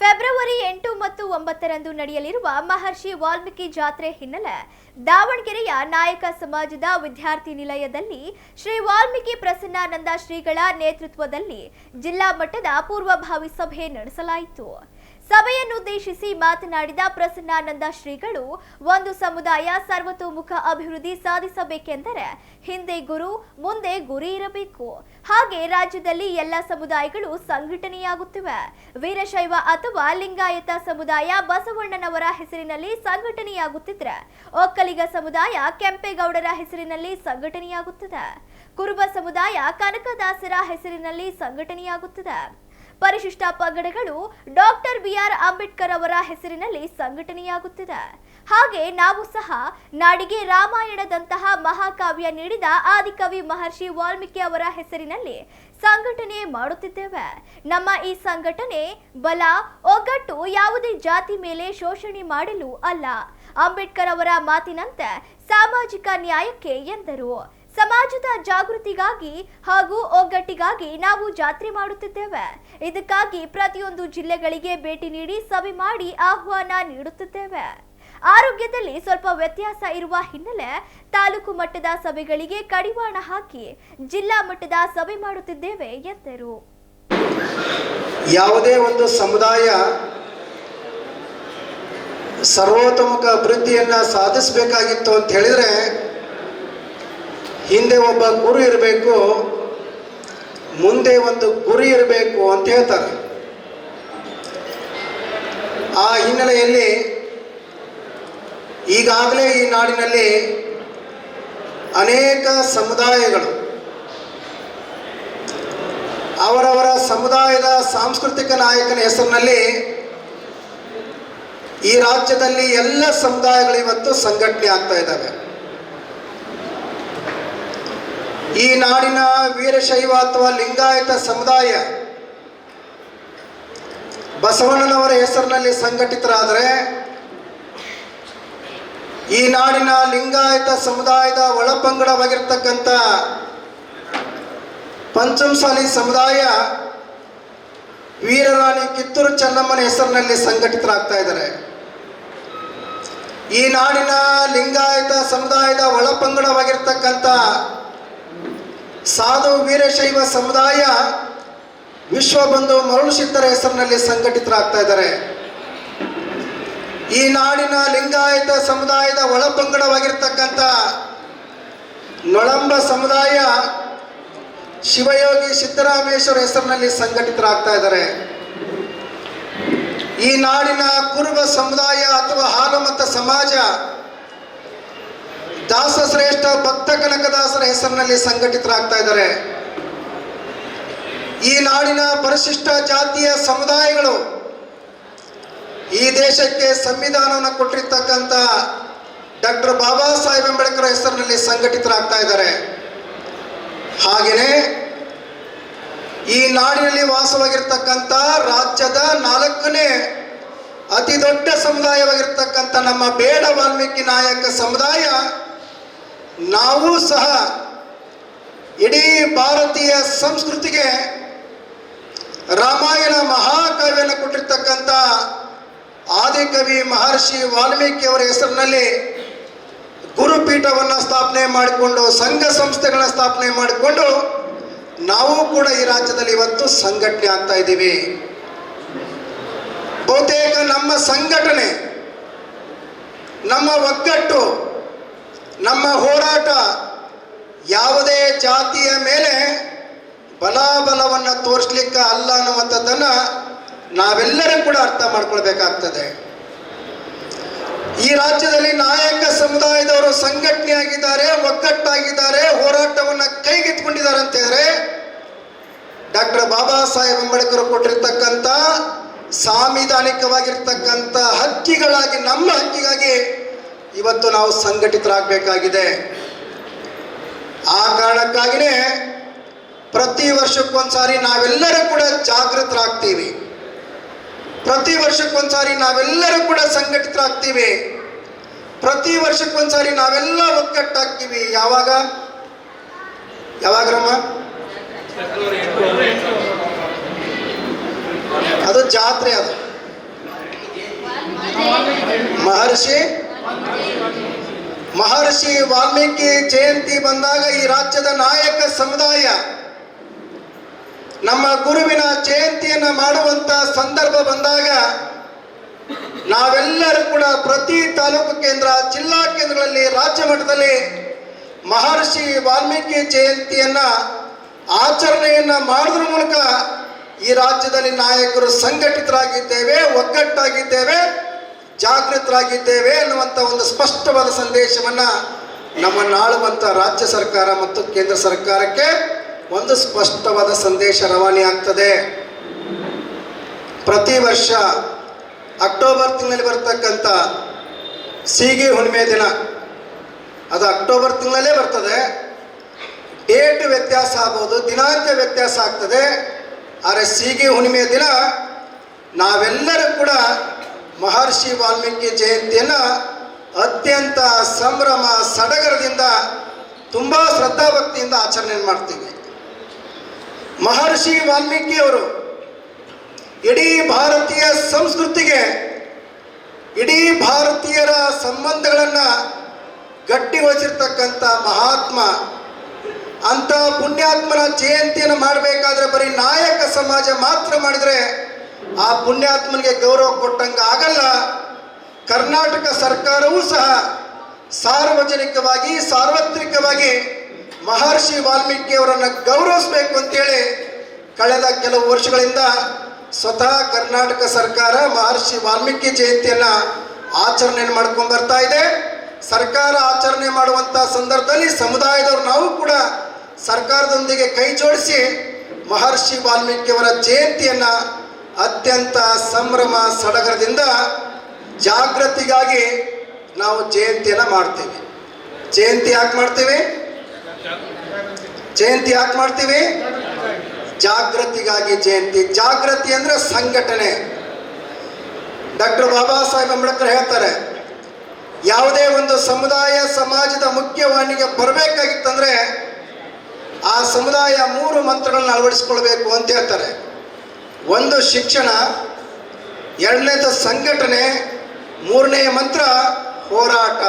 February 8 ಮತ್ತು 9ರಂದು ನಡೆಯಲಿರುವ ಮಹರ್ಷಿ ವಾಲ್ಮೀಕಿ ಜಾತ್ರೆ ಹಿನ್ನೆಲೆ ದಾವಣಗೆರೆಯ ನಾಯಕ ಸಮಾಜದ ವಿದ್ಯಾರ್ಥಿ ನಿಲಯದಲ್ಲಿ ಶ್ರೀ ವಾಲ್ಮೀಕಿ ಪ್ರಸನ್ನಾನಂದ ಶ್ರೀಗಳ ನೇತೃತ್ವದಲ್ಲಿ ಜಿಲ್ಲಾ ಮಟ್ಟದ ಪೂರ್ವಭಾವಿ ಸಭೆ ನಡೆಸಲಾಯಿತು. ಸಭೆಯನ್ನುದ್ದೇಶಿಸಿ ಮಾತನಾಡಿದ ಪ್ರಸನ್ನಾನಂದ ಶ್ರೀಗಳು, ಒಂದು ಸಮುದಾಯ ಸರ್ವತೋಮುಖ ಅಭಿವೃದ್ಧಿ ಸಾಧಿಸಬೇಕೆಂದರೆ ಹಿಂದೆ ಗುರು ಮುಂದೆ ಗುರಿ ಇರಬೇಕು. ಹಾಗೆ ರಾಜ್ಯದಲ್ಲಿ ಎಲ್ಲ ಸಮುದಾಯಗಳು ಸಂಘಟನೆಯಾಗುತ್ತಿವೆ. ವೀರಶೈವ ಅಥವಾ ಲಿಂಗಾಯತ ಸಮುದಾಯ ಬಸವಣ್ಣನವರ ಹೆಸರಿನಲ್ಲಿ ಸಂಘಟನೆಯಾಗುತ್ತಿದ್ರೆ, ಒಕ್ಕಲಿಗ ಸಮುದಾಯ ಕೆಂಪೇಗೌಡರ ಹೆಸರಿನಲ್ಲಿ ಸಂಘಟನೆಯಾಗುತ್ತದೆ. ಕುರುಬ ಸಮುದಾಯ ಕನಕದಾಸರ ಹೆಸರಿನಲ್ಲಿ ಸಂಘಟನೆಯಾಗುತ್ತದೆ. ಪರಿಶಿಷ್ಟ ಪಂಗಡಗಳು ಡಾಕ್ಟರ್ ಬಿ.ಆರ್. ಅಂಬೇಡ್ಕರ್ ಅವರ ಹೆಸರಿನಲ್ಲಿ ಸಂಘಟನೆಯಾಗುತ್ತಿದೆ. ಹಾಗೆ ನಾವು ಸಹ ನಾಡಿಗೆ ರಾಮಾಯಣದಂತಹ ಮಹಾಕಾವ್ಯ ನೀಡಿದ ಆದಿಕವಿ ಮಹರ್ಷಿ ವಾಲ್ಮೀಕಿ ಅವರ ಹೆಸರಿನಲ್ಲಿ ಸಂಘಟನೆ ಮಾಡುತ್ತಿದ್ದೇವೆ. ನಮ್ಮ ಈ ಸಂಘಟನೆ ಬಲ ಒಗ್ಗಟ್ಟು ಯಾವುದೇ ಜಾತಿ ಮೇಲೆ ಶೋಷಣೆ ಮಾಡಲು ಅಲ್ಲ, ಅಂಬೇಡ್ಕರ್ ಅವರ ಮಾತಿನಂತೆ ಸಾಮಾಜಿಕ ನ್ಯಾಯಕ್ಕೆ ಎಂದರು. ಸಮಾಜದ ಜಾಗೃತಿಗಾಗಿ ಹಾಗೂ ಒಗ್ಗಟ್ಟಿಗಾಗಿ ನಾವು ಜಾತ್ರೆ ಮಾಡುತ್ತಿದ್ದೇವೆ. ಇದಕ್ಕಾಗಿ ಪ್ರತಿಯೊಂದು ಜಿಲ್ಲೆಗಳಿಗೆ ಭೇಟಿ ನೀಡಿ ಸಭೆ ಮಾಡಿ ಆಹ್ವಾನ ನೀಡುತ್ತಿದ್ದೇವೆ. ಆರೋಗ್ಯದಲ್ಲಿ ಸ್ವಲ್ಪ ವ್ಯತ್ಯಾಸ ಇರುವ ಹಿನ್ನೆಲೆ ತಾಲೂಕು ಮಟ್ಟದ ಸಭೆಗಳಿಗೆ ಕಡಿವಾಣ ಹಾಕಿ ಜಿಲ್ಲಾ ಮಟ್ಟದ ಸಭೆ ಮಾಡುತ್ತಿದ್ದೇವೆ ಎಂದರು. ಯಾವುದೇ ಒಂದು ಸಮುದಾಯ ಸರ್ವತೋಮುಖ ಅಭಿವೃದ್ಧಿಯನ್ನ ಸಾಧಿಸಬೇಕಾಗಿತ್ತು ಅಂತ ಹೇಳಿದ್ರೆ ಹಿಂದೆ ಒಬ್ಬ ಗುರು ಇರಬೇಕು, ಮುಂದೆ ಒಂದು ಗುರಿ ಇರಬೇಕು ಅಂತ ಹೇಳ್ತಾರೆ. ಆ ಹಿನ್ನೆಲೆಯಲ್ಲಿ ಈಗಾಗಲೇ ಈ ನಾಡಿನಲ್ಲಿ ಅನೇಕ ಸಮುದಾಯಗಳು ಅವರವರ ಸಮುದಾಯದ ಸಾಂಸ್ಕೃತಿಕ ನಾಯಕನ ಹೆಸರಿನಲ್ಲಿ ಈ ರಾಜ್ಯದಲ್ಲಿ ಎಲ್ಲ ಸಮುದಾಯಗಳು ಇವತ್ತು ಸಂಘಟನೆ ಆಗ್ತಾ ಇದ್ದಾವೆ. ಈ ನಾಡಿನ ವೀರಶೈವ ಅಥವಾ ಲಿಂಗಾಯತ ಸಮುದಾಯ ಬಸವಣ್ಣನವರ ಹೆಸರಿನಲ್ಲಿ ಸಂಘಟಿತರಾದರೆ, ಈ ನಾಡಿನ ಲಿಂಗಾಯತ ಸಮುದಾಯದ ಒಳಪಂಗಡವಾಗಿರ್ತಕ್ಕಂಥ ಪಂಚಮಸಾಲಿ ಸಮುದಾಯ ವೀರರಾಣಿ ಕಿತ್ತೂರು ಚೆನ್ನಮ್ಮನ ಹೆಸರಿನಲ್ಲಿ ಸಂಘಟಿತರಾಗ್ತಾ ಇದ್ದಾರೆ. ಈ ನಾಡಿನ ಲಿಂಗಾಯತ ಸಮುದಾಯದ ಒಳಪಂಗಡವಾಗಿರ್ತಕ್ಕಂಥ ಸಾಧು ವೀರಶೈವ ಸಮುದಾಯ ವಿಶ್ವಬಂಧು ಮರುಳಸಿದ್ದರ ಹೆಸರಿನಲ್ಲಿ ಸಂಘಟಿತರಾಗ್ತಾ ಇದ್ದಾರೆ. ಈ ನಾಡಿನ ಲಿಂಗಾಯತ ಸಮುದಾಯದ ಒಳಪಂಗಡವಾಗಿರ್ತಕ್ಕಂಥ ನೊಳಂಬ ಸಮುದಾಯ ಶಿವಯೋಗಿ ಸಿದ್ದರಾಮೇಶ್ವರ ಹೆಸರಿನಲ್ಲಿ ಸಂಘಟಿತರಾಗ್ತಾ ಇದ್ದಾರೆ. ಈ ನಾಡಿನ ಕುರುಬ ಸಮುದಾಯ ಅಥವಾ ಹಾಲುಮತ ಸಮಾಜ ದಾಸಶ್ರೇಷ್ಠ ಭಕ್ತ ಕನಕದಾಸರ ಹೆಸರಿನಲ್ಲಿ ಸಂಘಟಿತರಾಗ್ತಾ ಇದ್ದಾರೆ. ಈ ನಾಡಿನ ಪರಿಶಿಷ್ಟ ಜಾತಿಯ ಸಮುದಾಯಗಳು ಈ ದೇಶಕ್ಕೆ ಸಂವಿಧಾನವನ್ನು ಕೊಟ್ಟಿರ್ತಕ್ಕಂಥ ಡಾಕ್ಟರ್ ಬಾಬಾ ಸಾಹೇಬ್ ಅಂಬೇಡ್ಕರ್ ಹೆಸರಿನಲ್ಲಿ ಸಂಘಟಿತರಾಗ್ತಾ ಇದ್ದಾರೆ. ಹಾಗೆಯೇ ಈ ನಾಡಿನಲ್ಲಿ ವಾಸವಾಗಿರ್ತಕ್ಕಂಥ ರಾಜ್ಯದ 4ನೇ ಅತಿ ದೊಡ್ಡ ಸಮುದಾಯವಾಗಿರ್ತಕ್ಕಂಥ ನಮ್ಮ ಬೇಡ ವಾಲ್ಮೀಕಿ ನಾಯಕ ಸಮುದಾಯ, ನಾವು ಸಹ ಇಡೀ ಭಾರತೀಯ ಸಂಸ್ಕೃತಿಗೆ ರಾಮಾಯಣ ಮಹಾಕಾವ್ಯನ ಕೊಟ್ಟಿರ್ತಕ್ಕಂಥ ಆದಿಕವಿ ಮಹರ್ಷಿ ವಾಲ್ಮೀಕಿ ಅವರ ಹೆಸರಿನಲ್ಲಿ ಗುರುಪೀಠವನ್ನು ಸ್ಥಾಪನೆ ಮಾಡಿಕೊಂಡು ಸಂಘ ಸಂಸ್ಥೆಗಳ ಸ್ಥಾಪನೆ ಮಾಡಿಕೊಂಡು ನಾವು ಕೂಡ ಈ ರಾಜ್ಯದಲ್ಲಿ ಇವತ್ತು ಸಂಘಟನೆ ಆಗ್ತಾ ಇದ್ದೀವಿ. ಬಹುತೇಕ ನಮ್ಮ ಸಂಘಟನೆ, ನಮ್ಮ ಒಗ್ಗಟ್ಟು, ನಮ್ಮ ಹೋರಾಟ ಯಾವುದೇ ಜಾತಿಯ ಮೇಲೆ ಬಲಾಬಲವನ್ನು ತೋರಿಸ್ಲಿಕ್ಕೆ ಅಲ್ಲ ಅನ್ನುವಂಥದ್ದನ್ನು ನಾವೆಲ್ಲರೂ ಕೂಡ ಅರ್ಥ ಮಾಡ್ಕೊಳ್ಬೇಕಾಗ್ತದೆ. ಈ ರಾಜ್ಯದಲ್ಲಿ ನಾಯಕ ಸಮುದಾಯದವರು ಸಂಘಟನೆಯಾಗಿದ್ದಾರೆ, ಒಗ್ಗಟ್ಟಾಗಿದ್ದಾರೆ, ಹೋರಾಟವನ್ನು ಕೈಗೆತ್ತಿಕೊಂಡಿದ್ದಾರೆ ಅಂತ ಹೇಳಿದ್ರೆ ಡಾಕ್ಟರ್ ಬಾಬಾ ಸಾಹೇಬ್ ಅಂಬೇಡ್ಕರ್ ಕೊಟ್ಟಿರ್ತಕ್ಕಂಥ ಸಾಂವಿಧಾನಿಕವಾಗಿರ್ತಕ್ಕಂಥ ಹಕ್ಕಿಗಳಾಗಿ ನಮ್ಮ ಹಕ್ಕಿಗಾಗಿ ಇವತ್ತು ನಾವು ಸಂಘಟಿತರಾಗಬೇಕಾಗಿದೆ. ಆ ಕಾರಣಕ್ಕಾಗಿಯೇ ಪ್ರತಿ ವರ್ಷಕ್ಕೊಂದ್ಸಾರಿ ನಾವೆಲ್ಲರೂ ಕೂಡ ಜಾಗೃತರಾಗ್ತೀವಿ, ಪ್ರತಿ ವರ್ಷಕ್ಕೊಂದ್ಸಾರಿ ನಾವೆಲ್ಲರೂ ಕೂಡ ಸಂಘಟಿತರಾಗ್ತೀವಿ, ಪ್ರತಿ ವರ್ಷಕ್ಕೊಂದ್ಸಾರಿ ನಾವೆಲ್ಲ ಒಗ್ಗಟ್ಟಾಗ್ತೀವಿ. ಯಾವಾಗ್ರಮ್ಮ? ಅದು ಜಾತ್ರೆ. ಅದು ಮಹರ್ಷಿ ವಾಲ್ಮೀಕಿ ಜಯಂತಿ ಬಂದಾಗ ಈ ರಾಜ್ಯದ ನಾಯಕ ಸಮುದಾಯ ನಮ್ಮ ಗುರುವಿನ ಜಯಂತಿಯನ್ನು ಮಾಡುವಂತ ಸಂದರ್ಭ ಬಂದಾಗ ನಾವೆಲ್ಲರೂ ಕೂಡ ಪ್ರತಿ ತಾಲೂಕು ಕೇಂದ್ರ, ಜಿಲ್ಲಾ ಕೇಂದ್ರಗಳಲ್ಲಿ, ರಾಜ್ಯ ಮಟ್ಟದಲ್ಲಿ ಮಹರ್ಷಿ ವಾಲ್ಮೀಕಿ ಜಯಂತಿಯನ್ನ ಆಚರಣೆಯನ್ನ ಮಾಡೋದ್ರ ಮೂಲಕ ಈ ರಾಜ್ಯದಲ್ಲಿ ನಾಯಕರು ಸಂಘಟಿತರಾಗಿದ್ದೇವೆ, ಒಗ್ಗಟ್ಟಾಗಿದ್ದೇವೆ, ಜಾಗೃತರಾಗಿದ್ದೇವೆ ಅನ್ನುವಂಥ ಒಂದು ಸ್ಪಷ್ಟವಾದ ಸಂದೇಶವನ್ನು ನಮ್ಮನ್ನು ಆಳುವಂಥ ರಾಜ್ಯ ಸರ್ಕಾರ ಮತ್ತು ಕೇಂದ್ರ ಸರ್ಕಾರಕ್ಕೆ ಒಂದು ಸ್ಪಷ್ಟವಾದ ಸಂದೇಶ ರವಾನೆ ಆಗ್ತದೆ. ಪ್ರತಿ ವರ್ಷ ಅಕ್ಟೋಬರ್ ತಿಂಗಳಲ್ಲಿ ಬರ್ತಕ್ಕಂಥ ಸೀಗೆ ಹುಣ್ಣಿಮೆ ದಿನ, ಅದು ಅಕ್ಟೋಬರ್ ತಿಂಗಳಲ್ಲೇ ಬರ್ತದೆ. ಡೇಟ್ ವ್ಯತ್ಯಾಸ ಆಗ್ಬೋದು, ದಿನಾಂಕ ವ್ಯತ್ಯಾಸ ಆಗ್ತದೆ. ಆದರೆ ಸೀಗೆ ಹುಣ್ಣಿಮೆಯ ದಿನ ನಾವೆಲ್ಲರೂ ಕೂಡ ಮಹರ್ಷಿ ವಾಲ್ಮೀಕಿ ಜಯಂತಿಯನ್ನು ಅತ್ಯಂತ ಸಂಭ್ರಮ ಸಡಗರದಿಂದ, ತುಂಬ ಶ್ರದ್ಧಾಭಕ್ತಿಯಿಂದ ಆಚರಣೆ ಮಾಡ್ತೀವಿ. ಮಹರ್ಷಿ ವಾಲ್ಮೀಕಿಯವರು ಇಡೀ ಭಾರತೀಯ ಸಂಸ್ಕೃತಿಗೆ, ಇಡೀ ಭಾರತೀಯರ ಸಂಬಂಧಗಳನ್ನು ಗಟ್ಟಿಗೊಳಿಸಿರ್ತಕ್ಕಂಥ ಮಹಾತ್ಮ. ಅಂಥ ಪುಣ್ಯಾತ್ಮನ ಜಯಂತಿಯನ್ನು ಮಾಡಬೇಕಾದ್ರೆ ಬರೀ ನಾಯಕ ಸಮಾಜ ಮಾತ್ರ ಮಾಡಿದರೆ ಆ ಪುಣ್ಯಾತ್ಮನಿಗೆ ಗೌರವ ಕೊಟ್ಟಂಗೆ ಆಗಲ್ಲ. ಕರ್ನಾಟಕ ಸರ್ಕಾರವೂ ಸಹ ಸಾರ್ವಜನಿಕವಾಗಿ, ಸಾರ್ವತ್ರಿಕವಾಗಿ ಮಹರ್ಷಿ ವಾಲ್ಮೀಕಿಯವರನ್ನು ಗೌರವಿಸಬೇಕು ಅಂತೇಳಿ ಕಳೆದ ಕೆಲವು ವರ್ಷಗಳಿಂದ ಸ್ವತಃ ಕರ್ನಾಟಕ ಸರ್ಕಾರ ಮಹರ್ಷಿ ವಾಲ್ಮೀಕಿ ಜಯಂತಿಯನ್ನು ಆಚರಣೆಯನ್ನು ಮಾಡ್ಕೊಂಡು ಬರ್ತಾ ಇದೆ. ಸರ್ಕಾರ ಆಚರಣೆ ಮಾಡುವಂಥ ಸಂದರ್ಭದಲ್ಲಿ ಸಮುದಾಯದವರು ನಾವು ಕೂಡ ಸರ್ಕಾರದೊಂದಿಗೆ ಕೈ ಜೋಡಿಸಿ ಮಹರ್ಷಿ ವಾಲ್ಮೀಕಿಯವರ ಜಯಂತಿಯನ್ನು ಅತ್ಯಂತ ಸಂಭ್ರಮ ಸಡಗರದಿಂದ ಜಾಗೃತಿಗಾಗಿ ನಾವು ಜಯಂತಿಯನ್ನು ಮಾಡ್ತೀವಿ. ಜಯಂತಿ ಯಾಕೆ ಮಾಡ್ತೀವಿ? ಜಯಂತಿ ಯಾಕೆ ಮಾಡ್ತೀವಿ? ಜಾಗೃತಿಗಾಗಿ ಜಯಂತಿ. ಜಾಗೃತಿ ಅಂದರೆ ಸಂಘಟನೆ. ಡಾಕ್ಟರ್ ಬಾಬಾ ಸಾಹೇಬ್ ಅಂಬೇಡ್ಕರ್ ಹೇಳ್ತಾರೆ, ಯಾವುದೇ ಒಂದು ಸಮುದಾಯ ಸಮಾಜದ ಮುಖ್ಯವಾಹಿನಿಗೆ ಬರಬೇಕಾಗಿತ್ತಂದ್ರೆ ಆ ಸಮುದಾಯ 3 ಮಂತ್ರಗಳನ್ನ ಅಳವಡಿಸ್ಕೊಳ್ಬೇಕು ಅಂತ ಹೇಳ್ತಾರೆ. ಒಂದು ಶಿಕ್ಷಣ, ಎರಡನೇದು ಸಂಘಟನೆ, ಮೂರನೆಯ ಮಂತ್ರ ಹೋರಾಟ.